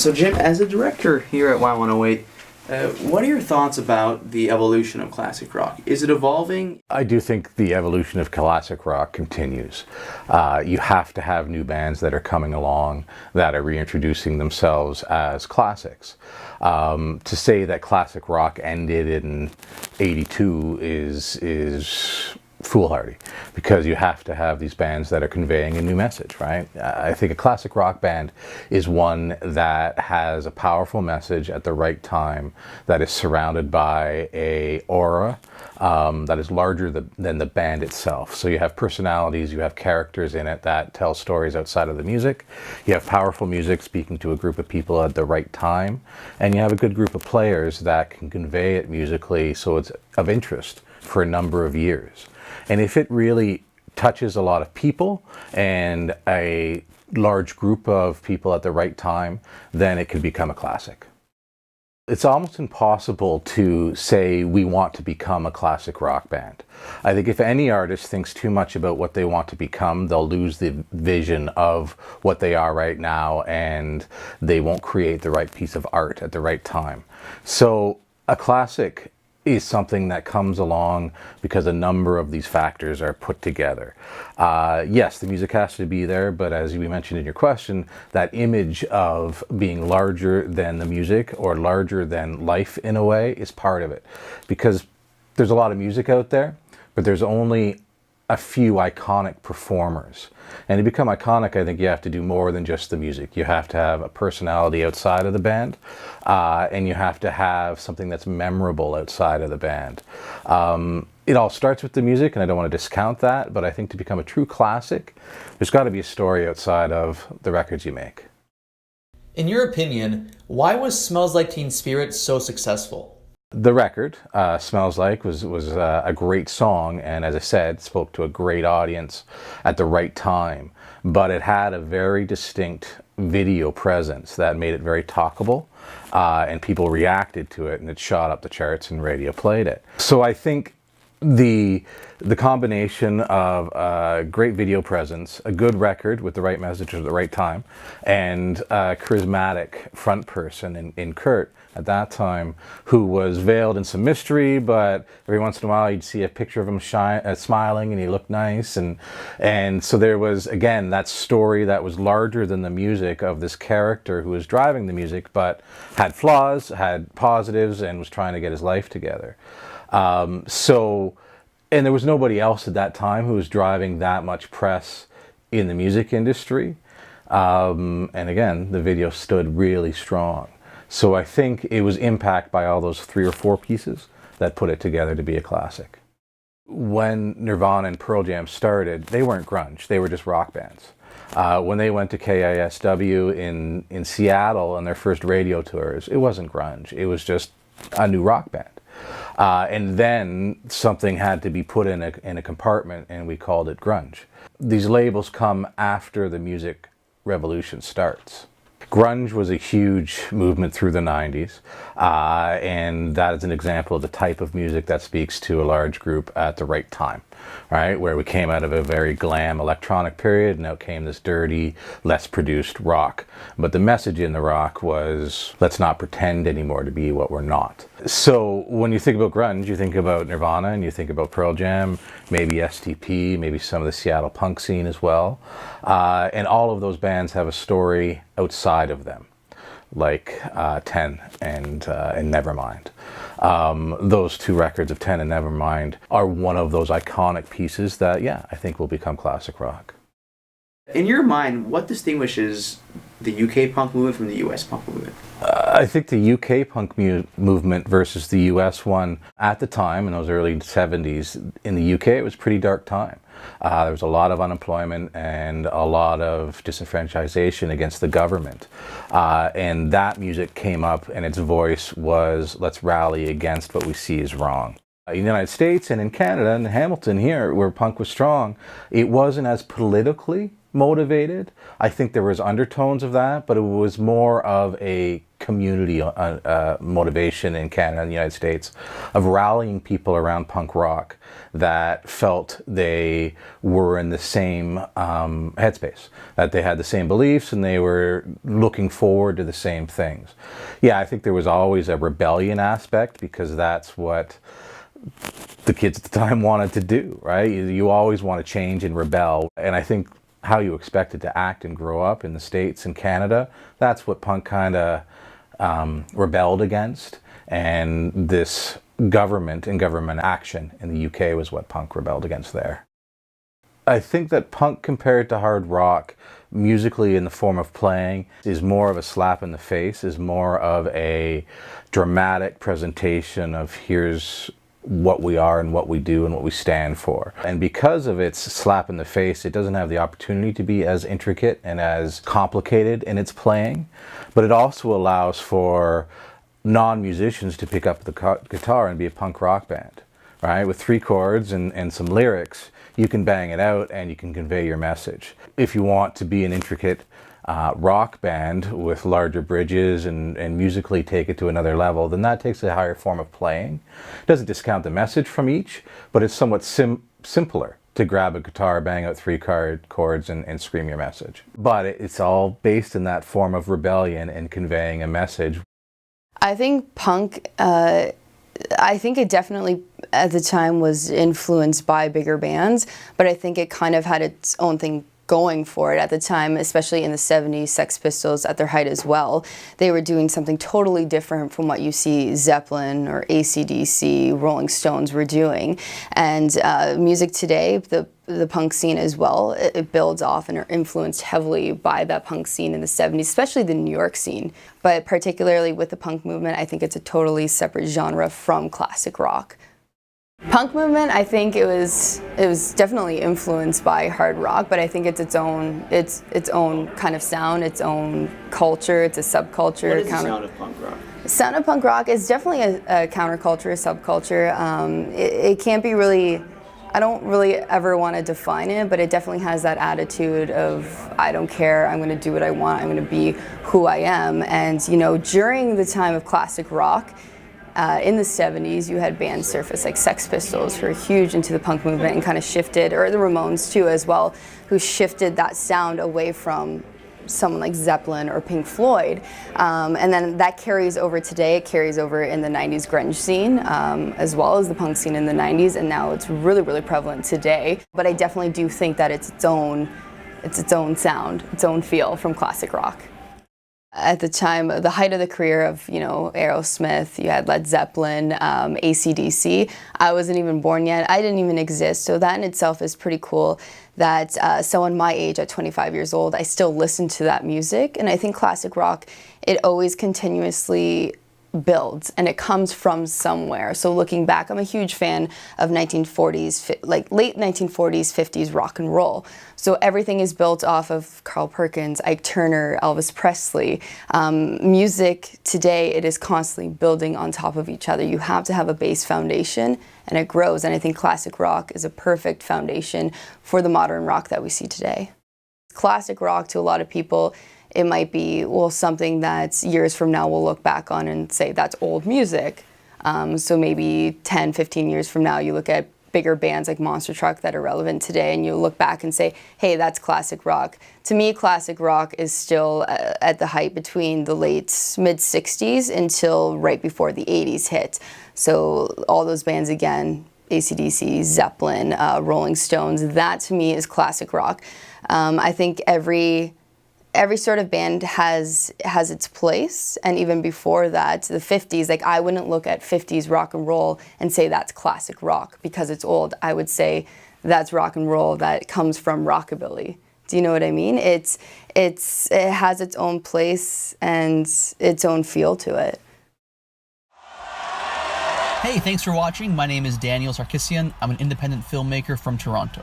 So Jim, as a director here at Y108, what are your thoughts about the evolution of classic rock? Is it evolving? I do think the evolution of classic rock continues. You have to have new bands that are coming along that are reintroducing themselves as classics. To say that classic rock ended in '82 is foolhardy, because you have to have these bands that are conveying a new message, right? I think a classic rock band is one that has a powerful message at the right time, that is surrounded by a aura that is larger than the band itself. So you have personalities, you have characters in it that tell stories outside of the music, you have powerful music speaking to a group of people at the right time, and you have a good group of players that can convey it musically so it's of interest for a number of years. And if it really touches a lot of people and a large group of people at the right time, then it could become a classic. It's almost impossible to say we want to become a classic rock band. I think if any artist thinks too much about what they want to become, they'll lose the vision of what they are right now, and they won't create the right piece of art at the right time. So a classic is something that comes along because a number of these factors are put together. Yes, the music has to be there, but as we mentioned in your question, that image of being larger than the music or larger than life in a way is part of it. Because there's a lot of music out there, but there's only a few iconic performers. And to become iconic, I think you have to do more than just the music. You have to have a personality outside of the band, and you have to have something that's memorable outside of the band. It all starts with the music, and I don't want to discount that, but I think to become a true classic, there's got to be a story outside of the records you make. In your opinion, why was Smells Like Teen Spirit so successful? The record, Smells Like, was a great song, and as I said, spoke to a great audience at the right time. But it had a very distinct video presence that made it very talkable, and people reacted to it, and it shot up the charts and radio played it. So I think the combination of a great video presence, a good record with the right message at the right time, and a charismatic front person in Kurt at that time, who was veiled in some mystery, but every once in a while you'd see a picture of him smiling and he looked nice, and so there was, again, that story that was larger than the music of this character who was driving the music but had flaws, had positives, and was trying to get his life together. And there was nobody else at that time who was driving that much press in the music industry. And again, the video stood really strong. So I think it was impacted by all those 3 or 4 pieces that put it together to be a classic. When Nirvana and Pearl Jam started, they weren't grunge, they were just rock bands. When they went to KISW in Seattle on their first radio tours, it wasn't grunge, it was just a new rock band. And then something had to be put in a compartment, and we called it grunge. These labels come after the music revolution starts. Grunge was a huge movement through the 90s, and that is an example of the type of music that speaks to a large group at the right time, right? Where we came out of a very glam electronic period, and out came this dirty, less produced rock. But the message in the rock was, let's not pretend anymore to be what we're not. So when you think about grunge, you think about Nirvana, and you think about Pearl Jam, maybe STP, maybe some of the Seattle punk scene as well. And all of those bands have a story outside of them, like 10 and Nevermind. Those 2 records of 10 and Nevermind are one of those iconic pieces that, yeah, I think will become classic rock. In your mind, what distinguishes the UK punk movement from the US punk movement? I think the UK punk movement versus the US one, at the time, in those early 70s, in the UK, it was a pretty dark time. There was a lot of unemployment and a lot of disenfranchisation against the government. And that music came up, and its voice was, let's rally against what we see is wrong. In the United States and in Canada, and Hamilton here, where punk was strong, it wasn't as politically motivated. I think there was undertones of that, but it was more of a community motivation in Canada and the United States of rallying people around punk rock that felt they were in the same headspace, that they had the same beliefs and they were looking forward to the same things. Yeah, I think there was always a rebellion aspect because that's what the kids at the time wanted to do, right? You always want to change and rebel. And I think how you expected to act and grow up in the States and Canada, that's what punk kind of rebelled against. And this government and government action in the UK was what punk rebelled against there. I think that punk compared to hard rock, musically in the form of playing, is more of a slap in the face, is more of a dramatic presentation of here's what we are and what we do and what we stand for. And because of its slap in the face, it doesn't have the opportunity to be as intricate and as complicated in its playing, but it also allows for non-musicians to pick up the guitar and be a punk rock band, right? With 3 chords and some lyrics, you can bang it out and you can convey your message. If you want to be an intricate rock band with larger bridges and musically take it to another level, then that takes a higher form of playing. It doesn't discount the message from each, but it's somewhat simpler to grab a guitar, bang out 3 chords and scream your message. But it's all based in that form of rebellion and conveying a message. I think punk, I think it definitely at the time was influenced by bigger bands, but I think it kind of had its own thing going for it at the time, especially in the 70s, Sex Pistols at their height as well. They were doing something totally different from what you see Zeppelin or AC/DC, Rolling Stones were doing. And music today, the punk scene as well, it builds off and are influenced heavily by that punk scene in the 70s, especially the New York scene. But particularly with the punk movement, I think it's a totally separate genre from classic rock. Punk movement, I think it was definitely influenced by hard rock, but I think it's its own kind of sound, its own culture. It's a subculture. What is the sound of punk rock? The sound of punk rock is definitely a counterculture, a subculture. It can't be really. I don't really ever want to define it, but it definitely has that attitude of I don't care. I'm going to do what I want. I'm going to be who I am. And you know, during the time of classic rock. In the 70s, you had bands surface like Sex Pistols who were huge into the punk movement and kind of shifted, or the Ramones too as well, who shifted that sound away from someone like Zeppelin or Pink Floyd. And then that carries over today. It carries over in the 90s grunge scene as well as the punk scene in the 90s, and now it's really, really prevalent today. But I definitely do think that it's its own sound, its own feel from classic rock. At the time, the height of the career of, you know, Aerosmith, you had Led Zeppelin, AC/DC. I wasn't even born yet. I didn't even exist. So that in itself is pretty cool that someone my age at 25 years old, I still listen to that music. And I think classic rock, it always continuously builds and it comes from somewhere. So looking back, I'm a huge fan of 1940s, like late 1940s, 50s rock and roll. So everything is built off of Carl Perkins, Ike Turner, Elvis Presley. Music today, it is constantly building on top of each other. You have to have a base foundation and it grows. And I think classic rock is a perfect foundation for the modern rock that we see today. Classic rock to a lot of people, it might be, well, something that years from now we'll look back on and say that's old music. So maybe 10, 15 years from now you look at bigger bands like Monster Truck that are relevant today and you look back and say, hey, that's classic rock. To me, classic rock is still at the height between the mid-60s until right before the 80s hit. So all those bands again, AC/DC, Zeppelin, Rolling Stones, that to me is classic rock. I think every sort of band has its place, and even before that, the 50s, like I wouldn't look at 50s rock and roll and say that's classic rock because it's old. I would say that's rock and roll that comes from rockabilly. Do you know what I mean? It has its own place and its own feel to it. Hey, thanks for watching. My name is Daniel Sarkissian. I'm an independent filmmaker from Toronto.